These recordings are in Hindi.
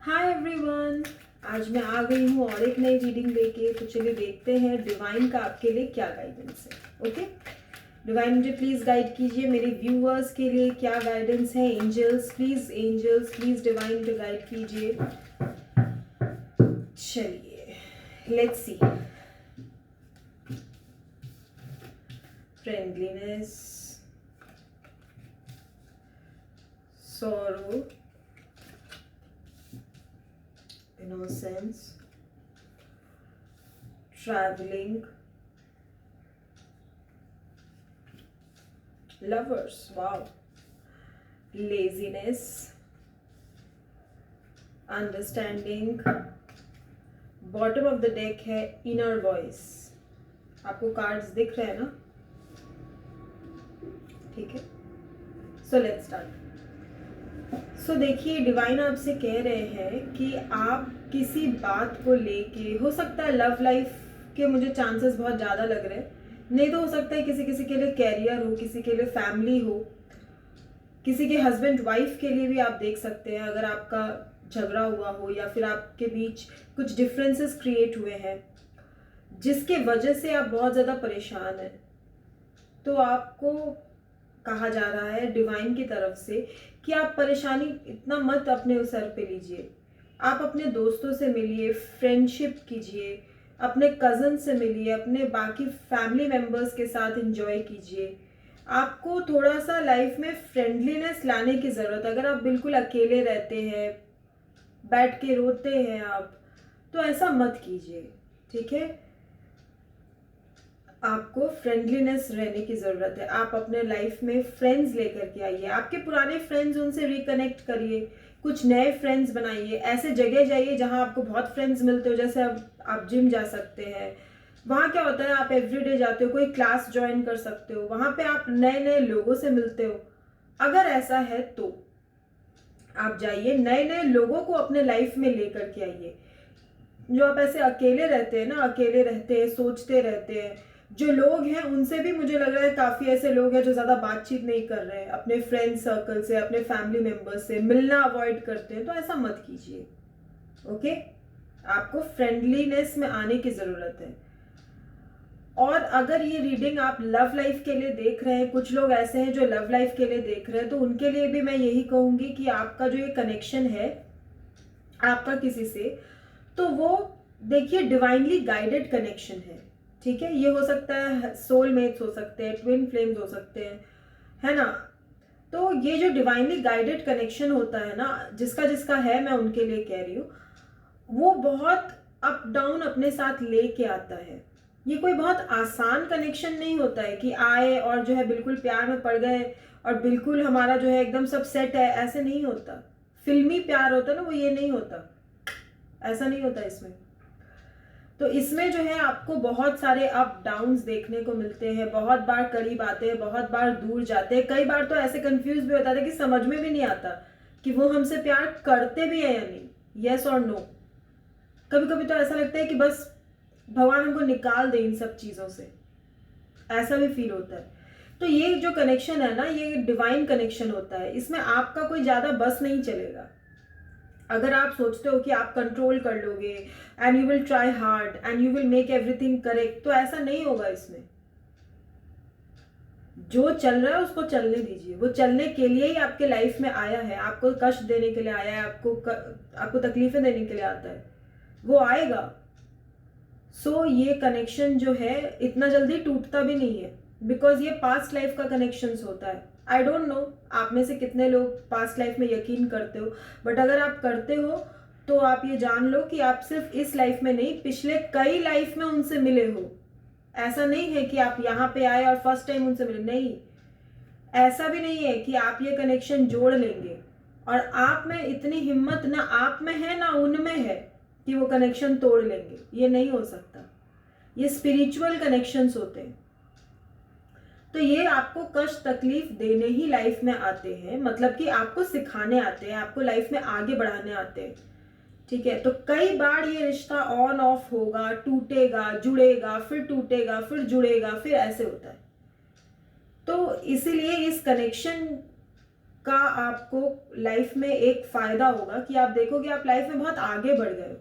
हाय एवरीवन, आज मैं आ गई हूँ और एक नई रीडिंग लेके। तो चलिए देखते हैं डिवाइन का आपके लिए क्या गाइडेंस है। ओके, डिवाइन मुझे प्लीज गाइड कीजिए, मेरे व्यूअर्स के लिए क्या गाइडेंस है। एंजल्स प्लीज डिवाइन मुझे गाइड कीजिए। चलिए let's see. Friendliness, sorrow, innocence, traveling, lovers, wow, laziness, understanding, bottom of the deck है इनर वॉइस। आपको कार्ड्स दिख रहे हैं ना? ठीक है, सो लेट्स स्टार्ट। सो देखिए, डिवाइन आपसे कह रहे हैं कि आप किसी बात को लेके, हो सकता है लव लाइफ के मुझे चांसेस बहुत ज़्यादा लग रहे हैं, नहीं तो हो सकता है किसी किसी के लिए कैरियर हो, किसी के लिए फैमिली हो, किसी के हस्बैंड वाइफ के लिए भी आप देख सकते हैं। अगर आपका झगड़ा हुआ हो या फिर आपके बीच कुछ डिफरेंसेस क्रिएट हुए हैं जिसके वजह से आप बहुत ज़्यादा परेशान हैं, तो आपको कहा जा रहा है डिवाइन की तरफ से कि आप परेशानी इतना मत अपने सर पे लीजिए। आप अपने दोस्तों से मिलिए, फ्रेंडशिप कीजिए, अपने कज़न से मिलिए, अपने बाकी फैमिली मेम्बर्स के साथ एंजॉय कीजिए। आपको थोड़ा सा लाइफ में फ्रेंडलीनेस लाने की ज़रूरत है। अगर आप बिल्कुल अकेले रहते हैं, बैठ के रोते हैं आप, तो ऐसा मत कीजिए। ठीक है, आपको फ्रेंडलीनेस रहने की ज़रूरत है। आप अपने लाइफ में फ्रेंड्स लेकर के आइए, आपके पुराने फ्रेंड्स उनसे रिकनेक्ट करिए, कुछ नए फ्रेंड्स बनाइए। ऐसे जगह जाइए जहां आपको बहुत फ्रेंड्स मिलते हो। जैसे अब आप जिम जा सकते हैं, वहाँ क्या होता है, आप एवरीडे जाते हो, कोई क्लास ज्वाइन कर सकते हो, वहाँ पे आप नए नए लोगों से मिलते हो। अगर ऐसा है तो आप जाइए, नए नए लोगों को अपने लाइफ में लेकर के आइए। जो आप ऐसे अकेले रहते हैं ना, अकेले रहते हैं, सोचते रहते हैं, जो लोग हैं उनसे भी मुझे लग रहा है काफ़ी ऐसे लोग हैं जो ज़्यादा बातचीत नहीं कर रहे हैं, अपने फ्रेंड सर्कल से, अपने फैमिली मेम्बर्स से मिलना अवॉइड करते हैं। तो ऐसा मत कीजिए। ओके, आपको फ्रेंडलीनेस में आने की ज़रूरत है। और अगर ये रीडिंग आप लव लाइफ के लिए देख रहे हैं, कुछ लोग ऐसे हैं जो लव लाइफ के लिए देख रहे हैं, तो उनके लिए भी मैं यही कहूँगी कि आपका जो ये कनेक्शन है आपका किसी से, तो वो देखिए डिवाइनली गाइडेड कनेक्शन है। ठीक है, ये हो सकता है सोलमेट्स हो सकते हैं, ट्विन फ्लेम्स हो सकते हैं, है ना? तो ये जो डिवाइनली गाइडेड कनेक्शन होता है ना, जिसका जिसका है, मैं उनके लिए कह रही हूँ, वो बहुत अप डाउन अपने साथ लेके आता है। ये कोई बहुत आसान कनेक्शन नहीं होता है कि आए और जो है बिल्कुल प्यार में पड़ गए और बिल्कुल हमारा जो है एकदम सब सेट है, ऐसे नहीं होता। फिल्मी प्यार होता ना, वो ये नहीं होता, ऐसा नहीं होता इसमें। तो इसमें जो है आपको बहुत सारे अप डाउन्स देखने को मिलते हैं। बहुत बार करीब आते हैं, बहुत बार दूर जाते हैं, कई बार तो ऐसे कंफ्यूज भी होता था कि समझ में भी नहीं आता कि वो हमसे प्यार करते भी है या नहीं, यस और नो। कभी कभी तो ऐसा लगता है कि बस भगवान हमको निकाल दे इन सब चीज़ों से, ऐसा भी फील होता है। तो ये जो कनेक्शन है ना, ये डिवाइन कनेक्शन होता है। इसमें आपका कोई ज़्यादा बस नहीं चलेगा। अगर आप सोचते हो कि आप कंट्रोल कर लोगे and you will try hard and you will make everything correct, तो ऐसा नहीं होगा। इसमें जो चल रहा है उसको चलने दीजिए। वो चलने के लिए ही आपके लाइफ में आया है, आपको कष्ट देने के लिए आया है, आपको तकलीफें देने के लिए आता है, वो आएगा। सो ये कनेक्शन जो है इतना जल्दी टूटता भी नहीं है, बिकॉज ये पास्ट लाइफ का कनेक्शन होता है। आई डोंट नो आप में से कितने लोग पास्ट लाइफ में यकीन करते हो, बट अगर आप करते हो तो आप ये जान लो कि आप सिर्फ इस लाइफ में नहीं, पिछले कई लाइफ में उनसे मिले हो। ऐसा नहीं है कि आप यहाँ पे आए और फर्स्ट टाइम उनसे मिले, नहीं। ऐसा भी नहीं है कि आप ये कनेक्शन जोड़ लेंगे और आप में इतनी हिम्मत ना आप में है ना उनमें है कि वो कनेक्शन तोड़ लेंगे। ये नहीं हो सकता। ये स्पिरिचुअल कनेक्शंस होते हैं। तो ये आपको कष्ट तकलीफ देने ही लाइफ में आते हैं, मतलब कि आपको सिखाने आते हैं, आपको लाइफ में आगे बढ़ाने आते हैं। ठीक है, तो कई बार ये रिश्ता ऑन ऑफ होगा, टूटेगा, जुड़ेगा, फिर टूटेगा, फिर जुड़ेगा, फिर ऐसे होता है। तो इसीलिए इस कनेक्शन का आपको लाइफ में एक फायदा होगा कि आप देखोगे आप लाइफ में बहुत आगे बढ़ गए हो।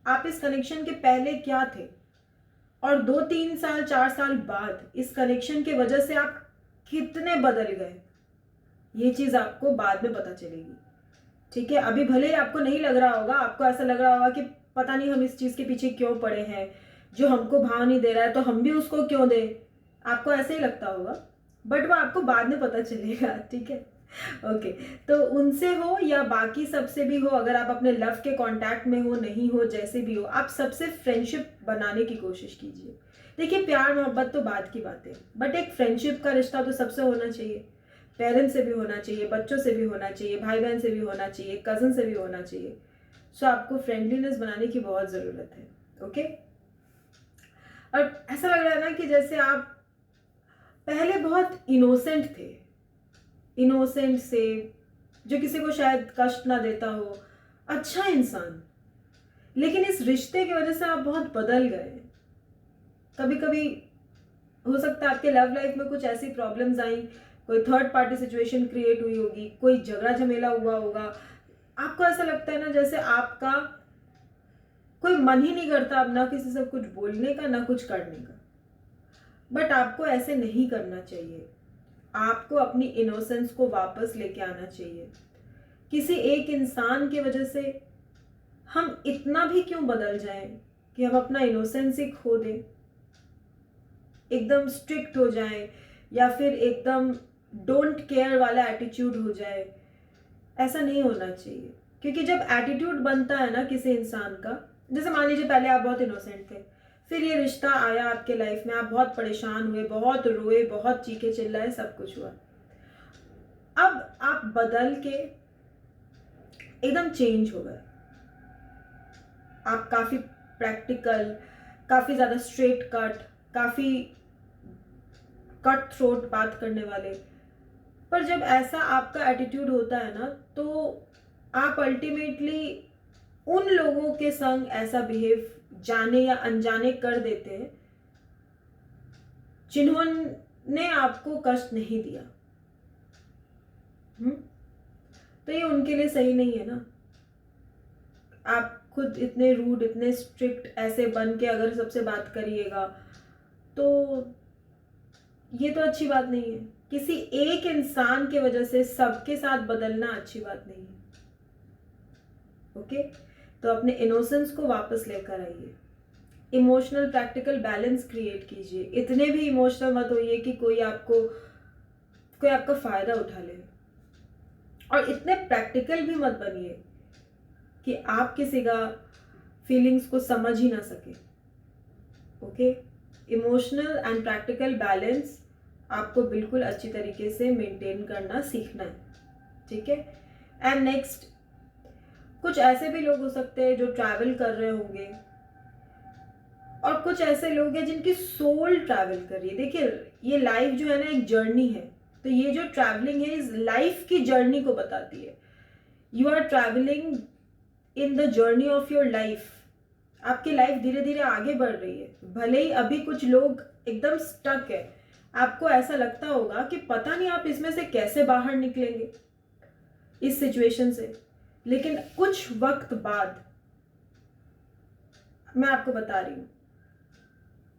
आप इस कनेक्शन के पहले क्या थे और 2-3 साल 4 साल बाद इस कनेक्शन की वजह से आप कितने बदल गए, ये चीज आपको बाद में पता चलेगी। ठीक है, अभी भले ही आपको नहीं लग रहा होगा, आपको ऐसा लग रहा होगा कि पता नहीं हम इस चीज के पीछे क्यों पड़े हैं, जो हमको भाव नहीं दे रहा है तो हम भी उसको क्यों दे, आपको ऐसे ही लगता होगा, बट वो आपको बाद में पता चलेगा। ठीक है, ओके। तो उनसे हो या बाकी सबसे भी हो, अगर आप अपने लव के कांटेक्ट में हो, नहीं हो, जैसे भी हो, आप सबसे फ्रेंडशिप बनाने की कोशिश कीजिए। देखिए, प्यार मोहब्बत तो बाद की बात है, बट एक फ्रेंडशिप का रिश्ता तो सबसे होना चाहिए। पेरेंट्स से भी होना चाहिए, बच्चों से भी होना चाहिए, भाई बहन से भी होना चाहिए, कजन से भी होना चाहिए। सो आपको फ्रेंडलीनेस बनाने की बहुत ज़रूरत है। ओके, और ऐसा लग रहा है ना कि जैसे आप पहले बहुत इनोसेंट थे, इनोसेंट से जो किसी को शायद कष्ट ना देता हो, अच्छा इंसान, लेकिन इस रिश्ते की वजह से आप बहुत बदल गए। कभी कभी हो सकता है आपके लव लाइफ में कुछ ऐसी प्रॉब्लम्स आई, कोई थर्ड पार्टी सिचुएशन क्रिएट हुई होगी, कोई झगड़ा झमेला हुआ होगा, आपको ऐसा लगता है ना जैसे आपका कोई मन ही नहीं करता अब ना किसी से कुछ बोलने का ना कुछ करने का। बट आपको ऐसे नहीं करना चाहिए, आपको अपनी इनोसेंस को वापस लेके आना चाहिए। किसी एक इंसान की वजह से हम इतना भी क्यों बदल जाएं कि हम अपना इनोसेंस ही खो दें, एकदम स्ट्रिक्ट हो जाएं या फिर एकदम डोंट केयर वाला एटीट्यूड हो जाए। ऐसा नहीं होना चाहिए, क्योंकि जब एटीट्यूड बनता है ना किसी इंसान का, जैसे मान लीजिए पहले आप बहुत इनोसेंट थे, फिर ये रिश्ता आया आपके लाइफ में, आप बहुत परेशान हुए, बहुत रोए, बहुत चीखे चिल्लाए, सब कुछ हुआ। अब आप बदल के एकदम चेंज हो गए, आप काफी प्रैक्टिकल, काफी ज्यादा स्ट्रेट कट, काफी कट थ्रोट बात करने वाले। पर जब ऐसा आपका एटीट्यूड होता है ना, तो आप अल्टीमेटली उन लोगों के संग ऐसा बिहेव जाने या अनजाने कर देते हैं जिन्होंने आपको कष्ट नहीं दिया। तो ये उनके लिए सही नहीं है ना। आप खुद इतने रूड, इतने स्ट्रिक्ट ऐसे बन के अगर सबसे बात करिएगा तो ये तो अच्छी बात नहीं है। किसी एक इंसान की वजह से सबके साथ बदलना अच्छी बात नहीं है। ओके, तो अपने इनोसेंस को वापस लेकर आइए, इमोशनल प्रैक्टिकल बैलेंस क्रिएट कीजिए। इतने भी इमोशनल मत होइए कि कोई आपका फायदा उठा ले, और इतने प्रैक्टिकल भी मत बनिए कि आप किसी का फीलिंग्स को समझ ही ना सके। Okay, emotional and practical balance आपको बिल्कुल अच्छी तरीके से मेंटेन करना सीखना है। ठीक है, एंड नेक्स्ट, कुछ ऐसे भी लोग हो सकते हैं जो ट्रैवल कर रहे होंगे, और कुछ ऐसे लोग हैं जिनकी सोल ट्रैवल कर रही है। देखिए, ये लाइफ जो है ना एक जर्नी है, तो ये जो ट्रैवलिंग है इस लाइफ की जर्नी को बताती है। You are travelling in the journey of your life. आपकी लाइफ धीरे धीरे आगे बढ़ रही है। भले ही अभी कुछ लोग एकदम स्टक है, आपको ऐसा लगता होगा कि पता नहीं आप इसमें से कैसे बाहर निकलेंगे इस सिचुएशन से, लेकिन कुछ वक्त बाद, मैं आपको बता रही हूँ,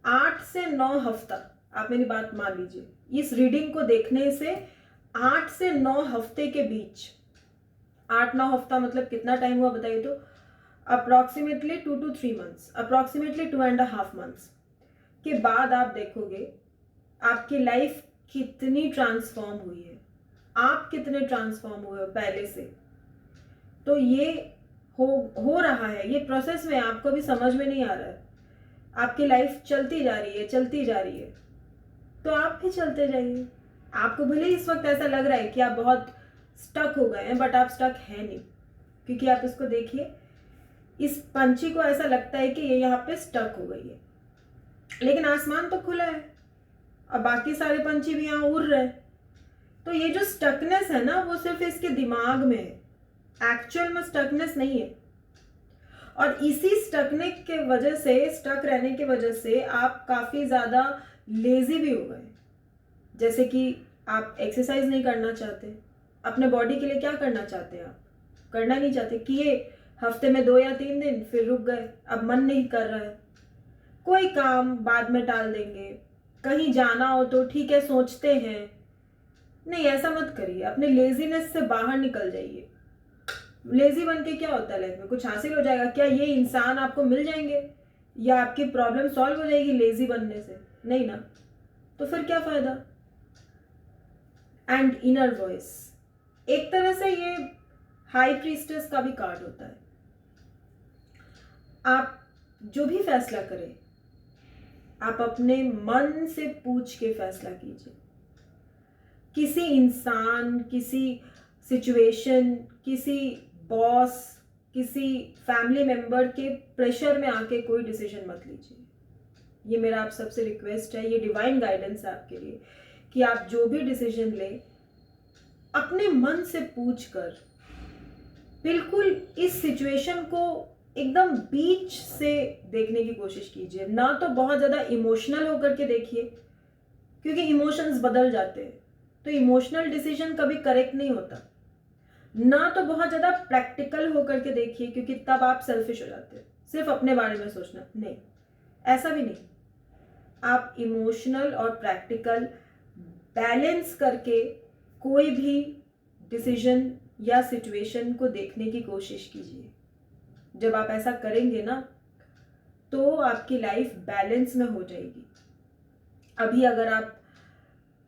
8 से 9 हफ्ता, आप मेरी बात मान लीजिए, इस रीडिंग को देखने से 8 से 9 हफ्ते के बीच, 8-9 हफ्ता मतलब कितना टाइम हुआ बताइए, तो approximately 2 to 3 months, approximately 2.5 months के बाद आप देखोगे आपकी लाइफ कितनी ट्रांसफॉर्म हुई है, आप कितने ट्रांसफॉर्म हुए हो पहले से। तो ये हो रहा है, ये प्रोसेस में, आपको भी समझ में नहीं आ रहा है, आपकी लाइफ चलती जा रही है, चलती जा रही है, तो आप भी चलते जाइए। आपको भले इस वक्त ऐसा लग रहा है कि आप बहुत स्टक हो गए हैं, बट आप स्टक है नहीं, क्योंकि आप इसको देखिए, इस पंछी को ऐसा लगता है कि ये यहाँ पे स्टक हो गई है, लेकिन आसमान तो खुला है और बाकी सारे पंछी भी यहाँ उड़ रहे हैं। तो ये जो स्टकनेस है ना, वो सिर्फ इसके दिमाग में है, एक्चुअल में स्टकनेस नहीं है। और इसी स्टकने के वजह से, स्टक रहने की वजह से आप काफी ज्यादा लेजी भी हो गए। जैसे कि आप एक्सरसाइज नहीं करना चाहते, अपने बॉडी के लिए क्या करना चाहते हैं आप? करना नहीं चाहते, किए हफ्ते में 2 या 3 दिन, फिर रुक गए, अब मन नहीं कर रहा है। कोई काम बाद में टाल देंगे, कहीं जाना हो तो ठीक है सोचते हैं। नहीं, ऐसा मत करिए, अपने लेजीनेस से बाहर निकल जाइए। लेजी बन के क्या होता है लाइफ में? कुछ हासिल हो जाएगा क्या? ये इंसान आपको मिल जाएंगे या आपकी प्रॉब्लम सॉल्व हो जाएगी लेजी बनने से? नहीं ना, तो फिर क्या फायदा? एंड इनर वॉइस, एक तरह से ये हाई प्रीस्टेस का भी कार्ड होता है। आप जो भी फैसला करें, आप अपने मन से पूछ के फैसला कीजिए। किसी इंसान, किसी सिचुएशन, किसी बॉस, किसी फैमिली मेंबर के प्रेशर में आके कोई डिसीजन मत लीजिए। ये मेरा आप सबसे रिक्वेस्ट है, ये डिवाइन गाइडेंस है आपके लिए कि आप जो भी डिसीजन लें अपने मन से पूछ कर, बिल्कुल इस सिचुएशन को एकदम बीच से देखने की कोशिश कीजिए। ना तो बहुत ज़्यादा इमोशनल होकर के देखिए, क्योंकि इमोशंस बदल जाते हैं, तो इमोशनल डिसीजन कभी करेक्ट नहीं होता। ना तो बहुत ज़्यादा प्रैक्टिकल होकर के देखिए, क्योंकि तब आप सेल्फिश हो जाते हैं, सिर्फ अपने बारे में सोचना। नहीं, ऐसा भी नहीं। आप इमोशनल और प्रैक्टिकल बैलेंस करके कोई भी डिसीजन या सिचुएशन को देखने की कोशिश कीजिए। जब आप ऐसा करेंगे ना, तो आपकी लाइफ बैलेंस में हो जाएगी। अभी अगर आप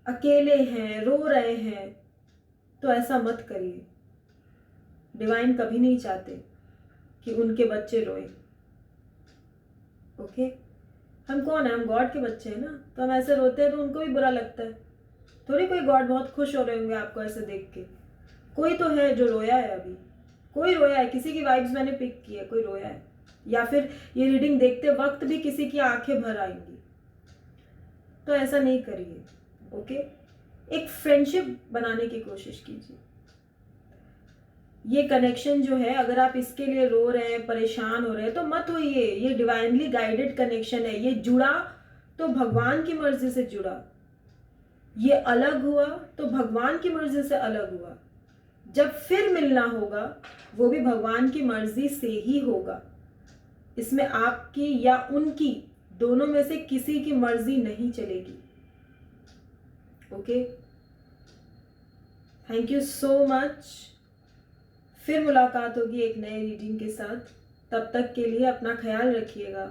अकेले हैं, रो रहे हैं, तो ऐसा मत करिए। डिवाइन कभी नहीं चाहते कि उनके बच्चे रोए। ओके, हम कौन है? हम गॉड के बच्चे हैं ना, तो हम ऐसे रोते हैं तो उनको भी बुरा लगता है। थोड़ी कोई गॉड बहुत खुश हो रहे होंगे आपको ऐसे देख के। कोई तो है जो रोया है, अभी कोई रोया है, किसी की वाइब्स मैंने पिक की है, कोई रोया है, या फिर ये रीडिंग देखते वक्त भी किसी की आंखें भर आएंगी। तो ऐसा नहीं करिए। ओके, एक फ्रेंडशिप बनाने की कोशिश कीजिए। ये कनेक्शन जो है, अगर आप इसके लिए रो रहे हैं, परेशान हो रहे हैं, तो मत होइए। ये डिवाइनली गाइडेड कनेक्शन है। ये जुड़ा तो भगवान की मर्जी से जुड़ा, ये अलग हुआ तो भगवान की मर्जी से अलग हुआ। जब फिर मिलना होगा वो भी भगवान की मर्जी से ही होगा। इसमें आपकी या उनकी, दोनों में से किसी की मर्जी नहीं चलेगी। Okay, thank you so much. फिर मुलाकात होगी एक नए रीडिंग के साथ। तब तक के लिए अपना ख्याल रखिएगा।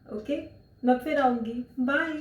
ओके, मैं फिर आऊँगी। बाय।